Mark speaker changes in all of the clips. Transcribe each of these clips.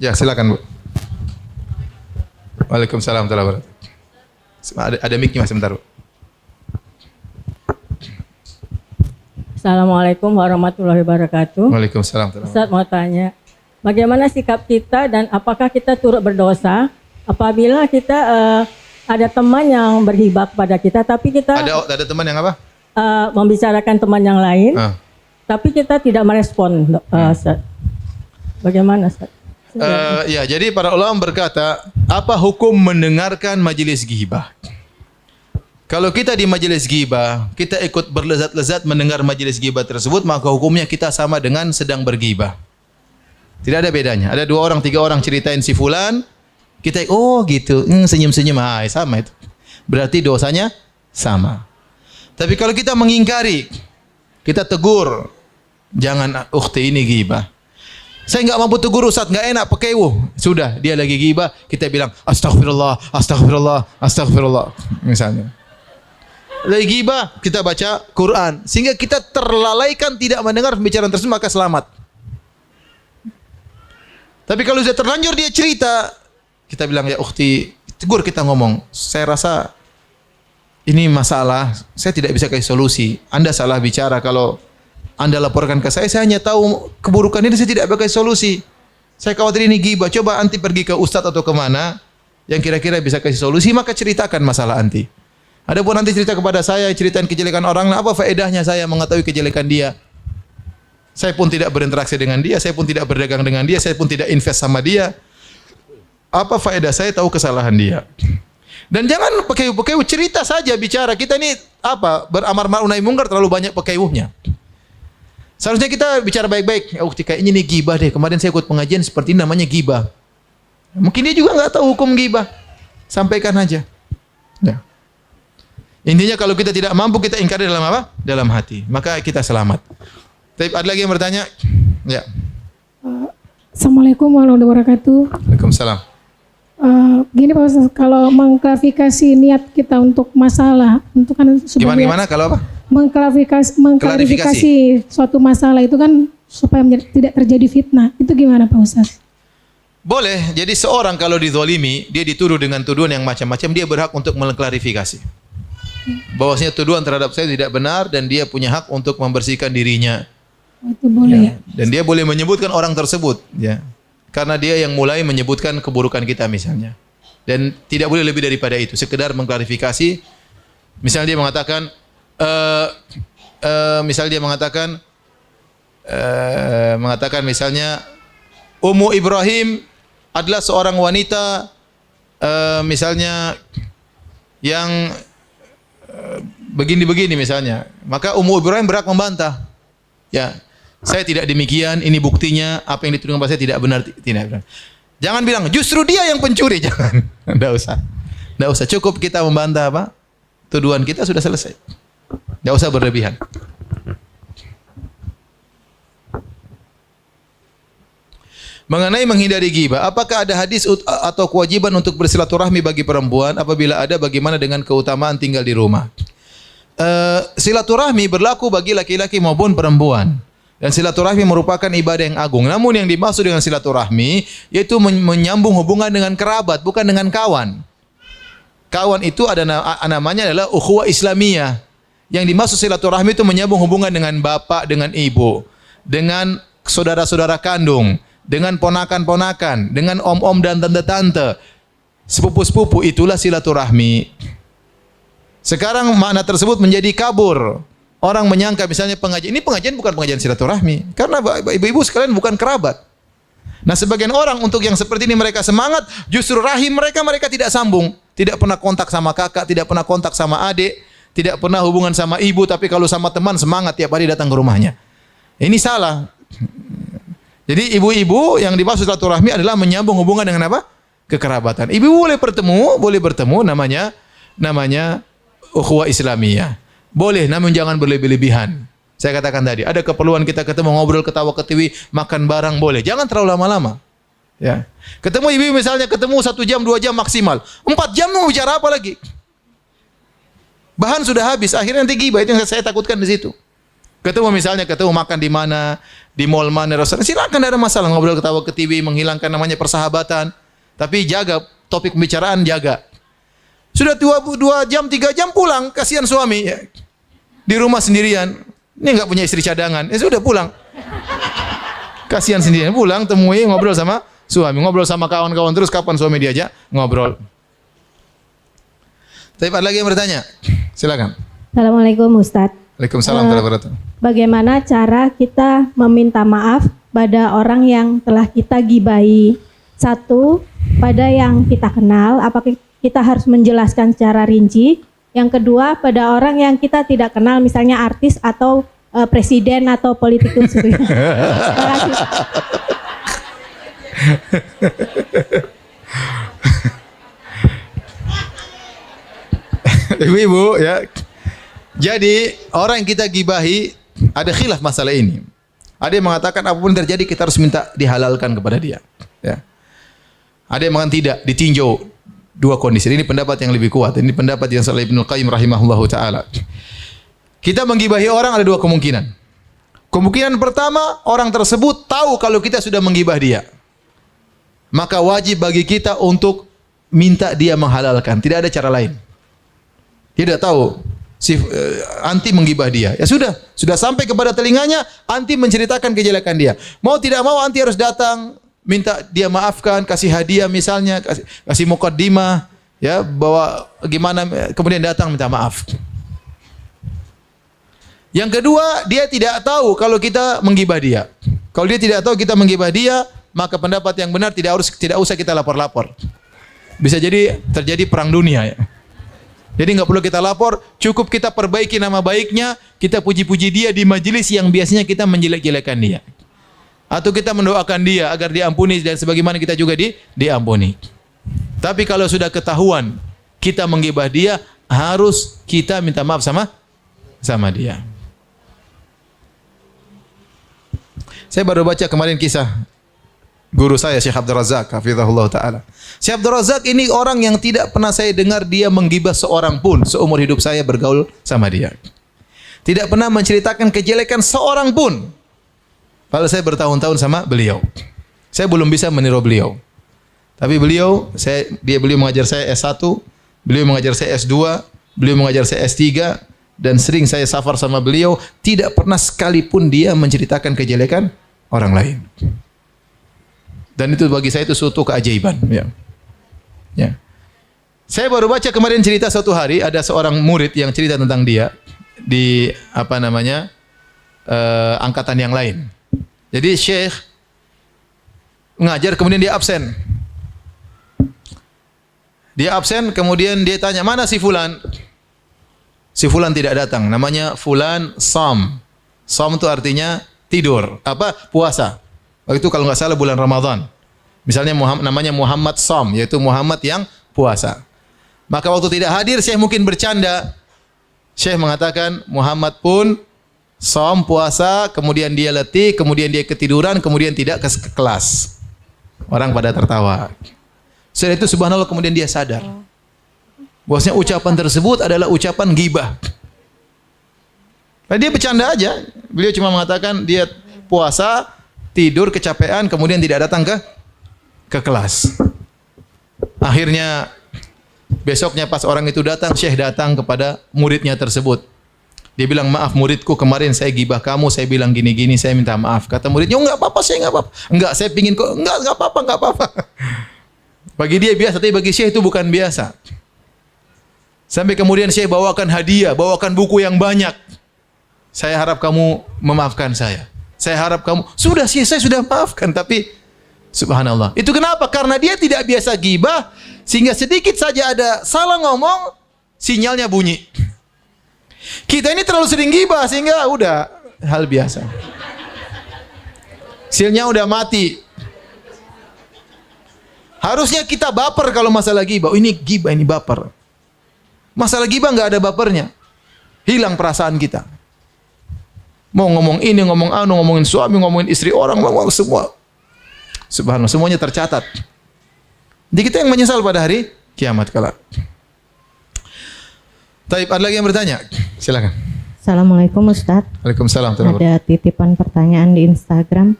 Speaker 1: Ya, silakan Bu. Waalaikumsalam warahmatullahi wabarakatuh. Ada mic-nya Mas, sebentar Bu.
Speaker 2: Assalamualaikum warahmatullahi wabarakatuh.
Speaker 1: Waalaikumsalam.
Speaker 2: Ustaz mau tanya, bagaimana sikap kita dan apakah kita turut berdosa apabila kita ada teman yang berhibah kepada kita, tapi kita
Speaker 1: Ada teman yang apa?
Speaker 2: membicarakan teman yang lain, tapi kita tidak merespon, Ustaz. Bagaimana, Ustaz?
Speaker 1: Ya, jadi para ulama berkata, apa hukum mendengarkan majelis ghibah? Kalau kita di majelis ghibah, kita ikut berlezat-lezat mendengar majelis ghibah tersebut, maka hukumnya kita sama dengan sedang berghibah. Tidak ada bedanya. Ada 2 orang, 3 orang ceritain si fulan, kita oh gitu, senyum-senyum, sama itu. Berarti dosanya sama. Tapi kalau kita mengingkari, kita tegur, jangan ukhti ini ghibah. Saya enggak mampu tegur Ustaz, enggak enak pakai sudah, dia lagi ghibah, kita bilang astagfirullah, astagfirullah, astagfirullah misalnya. Lagi ghibah, kita baca Quran sehingga kita terlalaikan tidak mendengar pembicaraan tersebut, maka selamat. Tapi kalau sudah terlanjur dia cerita, kita bilang ya ukhti, tegur, kita ngomong, saya rasa ini masalah, saya tidak bisa kasih solusi. Anda salah bicara kalau Anda laporkan ke saya hanya tahu keburukan ini, saya tidak bisa kasih solusi. Saya khawatir ini ghibah, coba anti pergi ke ustadz atau kemana yang kira-kira bisa kasih solusi, maka ceritakan masalah anti. Adapun nanti cerita kepada saya, ceritain kejelekan orang, apa faedahnya saya mengetahui kejelekan dia? Saya pun tidak berinteraksi dengan dia, saya pun tidak berdagang dengan dia, saya pun tidak invest sama dia. Apa faedah saya tahu kesalahan dia? Dan jangan pekeuh-pekeuh, cerita saja, bicara. Kita ini apa? Beramar ma'ruf nahi mungkar, terlalu banyak pekeuhnya. Seharusnya kita bicara baik-baik. Oh, kayaknya ini ghibah deh. Kemarin saya ikut pengajian seperti ini, namanya ghibah. Mungkin dia juga nggak tahu hukum ghibah. Sampaikan aja. Ya. Intinya kalau kita tidak mampu, kita ingkari dalam apa? Dalam hati. Maka kita selamat. Tapi ada lagi yang bertanya? Ya.
Speaker 3: Assalamualaikum warahmatullahi wabarakatuh.
Speaker 1: Waalaikumsalam.
Speaker 3: Gini Pak Ustaz, kalau mengklarifikasi niat kita untuk masalah, untuk kan
Speaker 1: Gimana kalau apa?
Speaker 3: Mengklarifikasi suatu masalah itu kan supaya tidak terjadi fitnah. Itu gimana Pak Ustaz?
Speaker 1: Boleh. Jadi seorang kalau dizalimi, dia dituduh dengan tuduhan yang macam-macam, dia berhak untuk mengklarifikasi. Bahwasanya tuduhan terhadap saya tidak benar dan dia punya hak untuk membersihkan dirinya.
Speaker 3: Itu boleh ya.
Speaker 1: Dan dia boleh menyebutkan orang tersebut, ya. Karena dia yang mulai menyebutkan keburukan kita misalnya. Dan tidak boleh lebih daripada itu, sekedar mengklarifikasi. Misalnya dia mengatakan misalnya Ummu Ibrahim adalah seorang wanita misalnya yang begini-begini misalnya, maka Ummu Ibrahim berhak membantah. Ya, saya tidak demikian, ini buktinya, apa yang dituduhkan pada saya tidak benar, tidak benar. Jangan bilang justru dia yang pencuri, jangan. Enggak usah. Enggak usah, cukup kita membantah apa? Tuduhan kita sudah selesai. Enggak usah berlebihan. Mengenai menghindari ghibah, apakah ada hadis atau kewajiban untuk bersilaturahmi bagi perempuan? Apabila ada, bagaimana dengan keutamaan tinggal di rumah? Silaturahmi berlaku bagi laki-laki maupun perempuan. Dan silaturahmi merupakan ibadah yang agung. Namun yang dimaksud dengan silaturahmi yaitu menyambung hubungan dengan kerabat, bukan dengan kawan. Kawan itu ada namanya adalah ukhuwah Islamiyah. Yang dimaksud silaturahmi itu menyambung hubungan dengan bapak, dengan ibu, dengan saudara-saudara kandung, dengan ponakan-ponakan, dengan om-om dan tante-tante, sepupu-sepupu, itulah silaturahmi. Sekarang makna tersebut menjadi kabur. Orang menyangka misalnya pengajian, ini pengajian bukan pengajian silaturahmi. Karena ibu-ibu sekalian bukan kerabat. Nah sebagian orang untuk yang seperti ini mereka semangat, justru rahim mereka tidak sambung. Tidak pernah kontak sama kakak, tidak pernah kontak sama adik, tidak pernah hubungan sama ibu, tapi kalau sama teman semangat tiap hari datang ke rumahnya. Ini salah. Jadi ibu-ibu yang dimaksud silaturahmi adalah menyambung hubungan dengan apa? Kekerabatan. Ibu boleh bertemu namanya ukhuwah Islamiyah. Boleh, namun jangan berlebih-lebihan. Saya katakan tadi, ada keperluan kita ketemu, ngobrol, ketawa, ketiwi, makan barang boleh. Jangan terlalu lama-lama. Ya. Ketemu ibu misalnya, ketemu 1 jam, 2 jam maksimal. 4 jam mau bicara apa lagi? Bahan sudah habis, akhirnya nanti ghibah, itu yang saya takutkan di situ. Ketemu misalnya, ketemu makan di mana, di mall mana, restoran, silakan, tidak ada masalah, ngobrol ketawa ke TV, menghilangkan namanya persahabatan. Tapi jaga topik pembicaraan, jaga. Sudah 2 jam, 3 jam pulang, kasihan suami ya. Di rumah sendirian. Ini enggak punya istri cadangan. Sudah pulang. Kasihan sendirian, pulang temui, ngobrol sama suami, ngobrol sama kawan-kawan terus, kapan suami diajak ngobrol. Tapi ada lagi yang bertanya? Silakan.
Speaker 4: Assalamualaikum Ustadz.
Speaker 1: Waalaikumsalam warahmatullahi wabarakatuh.
Speaker 4: Bagaimana cara kita meminta maaf pada orang yang telah kita gibahi? Satu, pada yang kita kenal, apakah kita harus menjelaskan secara rinci? Yang kedua, pada orang yang kita tidak kenal, misalnya artis atau presiden atau politikus. Terima kasih.
Speaker 1: Ibu-ibu ya. Jadi orang yang kita gibahi ada khilaf masalah ini. Ada yang mengatakan apapun terjadi kita harus minta dihalalkan kepada dia. Ya. Ada yang mengatakan tidak, ditinjau dua kondisi. Ini pendapat yang lebih kuat. Ini pendapat yang Shalih Ibnu Qayyim rahimahullahu taala. Kita menggibahi orang ada dua kemungkinan. Kemungkinan pertama, orang tersebut tahu kalau kita sudah menggibah dia. Maka wajib bagi kita untuk minta dia menghalalkan. Tidak ada cara lain. Dia tidak tahu si anti menggibah dia. Ya sudah sampai kepada telinganya, anti menceritakan kejelekan dia. Mau tidak mau anti harus datang, minta dia maafkan, kasih hadiah misalnya, kasih muqaddimah, ya, bahwa gimana, kemudian datang minta maaf. Yang kedua, dia tidak tahu kalau kita menggibah dia. Kalau dia tidak tahu kita menggibah dia, maka pendapat yang benar tidak usah kita lapor-lapor. Bisa jadi terjadi perang dunia ya. Jadi enggak perlu kita lapor, cukup kita perbaiki nama baiknya, kita puji-puji dia di majelis yang biasanya kita menjelek-jelekan dia. Atau kita mendoakan dia agar diampuni dan sebagaimana kita juga diampuni. Tapi kalau sudah ketahuan kita menggibah dia, harus kita minta maaf sama dia. Saya baru baca kemarin kisah guru saya Syekh Abdul Razak hafizahullah taala. Syekh Abdul Razak ini orang yang tidak pernah saya dengar dia menggibah seorang pun seumur hidup saya bergaul sama dia. Tidak pernah menceritakan kejelekan seorang pun. Kalau saya bertahun-tahun sama beliau. Saya belum bisa meniru beliau. Tapi beliau mengajar saya S1, beliau mengajar saya S2, beliau mengajar saya S3 dan sering saya safar sama beliau, tidak pernah sekalipun dia menceritakan kejelekan orang lain. Dan itu bagi saya itu suatu keajaiban, ya. Ya. Saya baru baca kemarin cerita suatu hari ada seorang murid yang cerita tentang dia di angkatan yang lain. Jadi Syekh mengajar kemudian dia absen. Dia absen kemudian dia tanya, "Mana si fulan?" Si fulan tidak datang. Namanya fulan Sam. Sam itu artinya tidur, puasa. Waktu itu kalau enggak salah bulan Ramadan. Misalnya namanya Muhammad Sam, yaitu Muhammad yang puasa. Maka waktu tidak hadir, Syekh mungkin bercanda. Syekh mengatakan Muhammad pun Som puasa, kemudian dia letih, kemudian dia ketiduran, kemudian tidak ke kelas. Orang pada tertawa. Setelah itu subhanallah kemudian dia sadar. Bahwasanya ucapan tersebut adalah ucapan ghibah. Nah, dia bercanda aja. Beliau cuma mengatakan dia puasa, tidur, kecapean, kemudian tidak datang ke kelas. Akhirnya besoknya pas orang itu datang, Syekh datang kepada muridnya tersebut. Dia bilang, "Maaf muridku, kemarin saya gibah kamu, saya bilang gini-gini, saya minta maaf." Kata muridnya, "Oh, enggak apa-apa, saya enggak apa-apa." "Enggak, saya pingin kok." Enggak apa-apa. Bagi dia biasa, tapi bagi Syekh itu bukan biasa. Sampai kemudian Syekh bawakan hadiah, bawakan buku yang banyak. "Saya harap kamu memaafkan saya. Saya harap kamu." Sudah sih, saya sudah maafkan, tapi subhanallah. Itu kenapa? Karena dia tidak biasa gibah, sehingga sedikit saja ada salah ngomong, sinyalnya bunyi. Kita ini terlalu sering gibah sehingga udah hal biasa. Sinyalnya udah mati. Harusnya kita baper kalau masalah gibah. Ini gibah, ini baper. Masalah gibah enggak ada bapernya. Hilang perasaan kita. Mau ngomong ini, ngomong anu, ngomongin suami, ngomongin istri orang, ngomong semua. Subhanallah, semuanya tercatat. Jadi kita yang menyesal pada hari kiamat kelak. Taib, ada lagi yang bertanya? Silakan.
Speaker 5: Assalamualaikum Ustadz.
Speaker 1: Waalaikumsalam.
Speaker 5: Ada titipan pertanyaan di Instagram.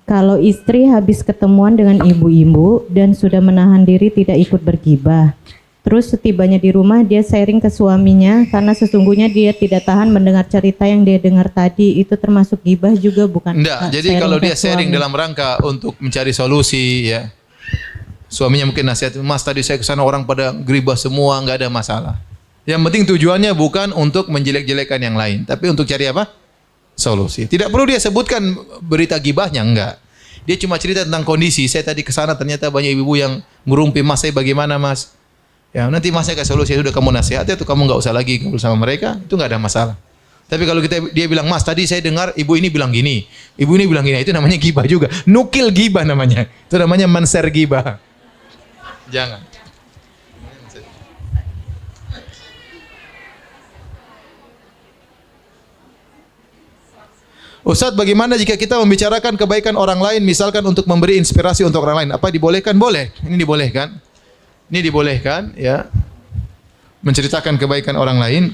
Speaker 5: Kalau istri habis ketemuan dengan ibu-ibu dan sudah menahan diri tidak ikut bergibah, terus setibanya di rumah dia sharing ke suaminya karena sesungguhnya dia tidak tahan mendengar cerita yang dia dengar tadi, itu termasuk gibah juga bukan?
Speaker 1: Enggak, jadi kalau dia sharing dalam rangka untuk mencari solusi ya. Suaminya mungkin nasihat, "Mas tadi saya ke sana orang pada gibah semua," enggak ada masalah. Yang penting tujuannya bukan untuk menjelek-jelekan yang lain, tapi untuk cari apa? Solusi. Tidak perlu dia sebutkan berita gibahnya, enggak. Dia cuma cerita tentang kondisi. Saya tadi ke sana ternyata banyak ibu yang ngurumpi Mas, saya bagaimana Mas? Ya, nanti Mas saya kasih solusi, sudah kamu nasihati atau kamu enggak usah lagi ngobrol sama mereka, itu enggak ada masalah. Tapi kalau dia bilang, "Mas, tadi saya dengar ibu ini bilang gini, ibu ini bilang gini," itu namanya gibah juga. Nukil gibah namanya. Itu namanya manser gibah. Jangan. Ustadz, bagaimana jika kita membicarakan kebaikan orang lain, misalkan untuk memberi inspirasi untuk orang lain? Apa dibolehkan? Boleh. Ini dibolehkan. Ini dibolehkan, ya. Menceritakan kebaikan orang lain.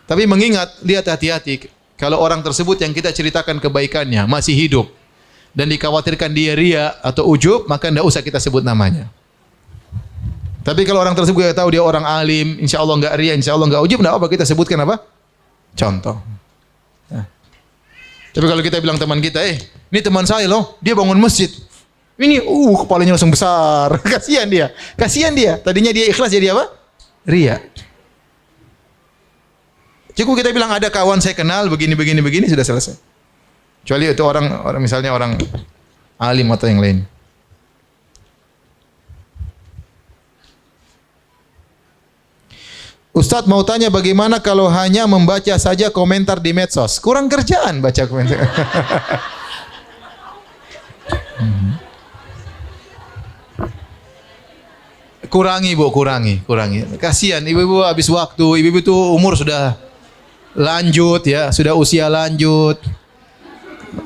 Speaker 1: Tapi mengingat, lihat hati-hati. Kalau orang tersebut yang kita ceritakan kebaikannya masih hidup dan dikhawatirkan dia ria atau ujub, maka tidak usah kita sebut namanya. Tapi kalau orang tersebut kita tahu dia orang alim, insya Allah enggak ria, insya Allah enggak ujub, tidak apa kita sebutkan apa? Contoh. Tapi kalau kita bilang teman kita, ini teman saya loh, dia bangun masjid. Ini, kepalanya langsung besar. Kasihan dia. Kasihan dia. Tadinya dia ikhlas jadi apa? Ria. Cukup kita bilang ada kawan saya kenal begini sudah selesai. Kecuali itu orang misalnya orang alim atau yang lain. Ustadz mau tanya bagaimana kalau hanya membaca saja komentar di medsos? Kurang kerjaan baca komentar. Kurangi Bu, kurangi. Kasihan ibu-ibu habis waktu, ibu-ibu itu umur sudah lanjut ya, sudah usia lanjut.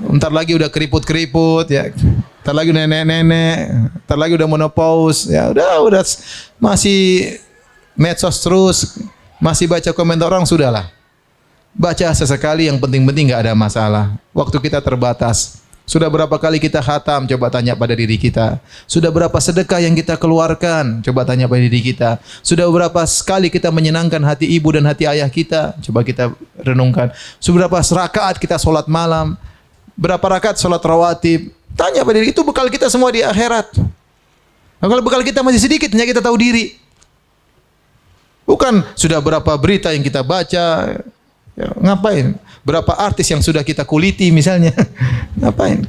Speaker 1: Ntar lagi udah keriput-keriput ya. Ntar lagi nenek-nenek, ntar lagi udah menopause ya, udah masih medsos terus, masih baca komentar orang, sudahlah. Baca sesekali, yang penting-penting enggak ada masalah. Waktu kita terbatas. Sudah berapa kali kita khatam? Coba tanya pada diri kita. Sudah berapa sedekah yang kita keluarkan? Coba tanya pada diri kita. Sudah berapa sekali kita menyenangkan hati ibu dan hati ayah kita? Coba kita renungkan. Sudah berapa rakaat kita sholat malam? Berapa rakaat sholat rawatib? Tanya pada diri, itu bekal kita semua di akhirat. Nah, kalau bekal kita masih sedikit, hanya kita tahu diri. Bukan sudah berapa berita yang kita baca, ya, ngapain? Berapa artis yang sudah kita kuliti misalnya, ngapain?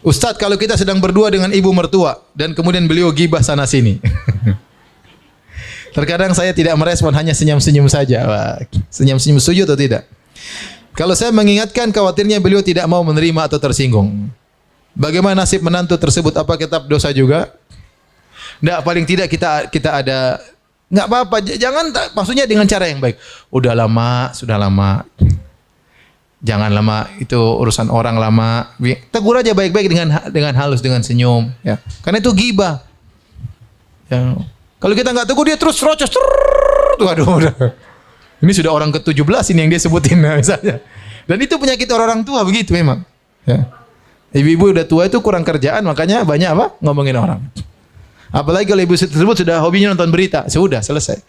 Speaker 1: Ustadz, kalau kita sedang berdua dengan ibu mertua dan kemudian beliau gibah sana sini, terkadang saya tidak merespon, hanya senyum-senyum saja. Senyum-senyum setuju atau tidak? Kalau saya mengingatkan, khawatirnya beliau tidak mau menerima atau tersinggung. Bagaimana nasib menantu tersebut? Apa tetap dosa juga? Tidak, paling tidak kita ada, nggak apa-apa. Jangan, maksudnya dengan cara yang baik. Udah lama, sudah lama. Jangan lama, itu urusan orang lama. Tegur aja baik-baik dengan halus, dengan senyum. Ya, karena itu ghibah. Ya. Kalau kita nggak tegur, dia terus rocos. Waduh, udah. Ini sudah orang ke-17 ini yang dia sebutin misalnya. Dan itu penyakit orang tua begitu memang. Ya. Ibu-ibu udah tua itu kurang kerjaan, makanya banyak apa? Ngomongin orang. Apalagi kalau ibu tersebut sudah hobinya nonton berita, sudah selesai.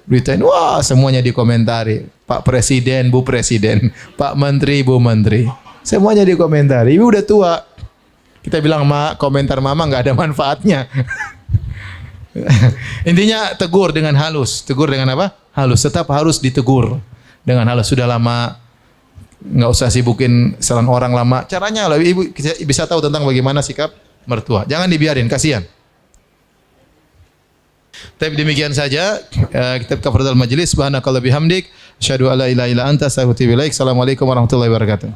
Speaker 1: Beritain, wah semuanya dikomentari. Pak Presiden, Bu Presiden, Pak Menteri, Bu Menteri. Semuanya dikomentari. Ibu udah tua. Kita bilang, komentar mama nggak ada manfaatnya. Intinya tegur dengan halus. Tegur dengan apa? Halus. Tetap harus ditegur dengan halus. Sudah lama, nggak usah sibukin kesalahan orang lama. Caranya lah, ibu bisa tahu tentang bagaimana sikap mertua. Jangan dibiarin, kasihan. Tapi demikian saja kitab Kafaratul Majlis. Subhanakallah bihamdik, asyhadu alla ilaha illa anta, astaghfiruka wa atubu ilaik. Assalamualaikum warahmatullahi wabarakatuh.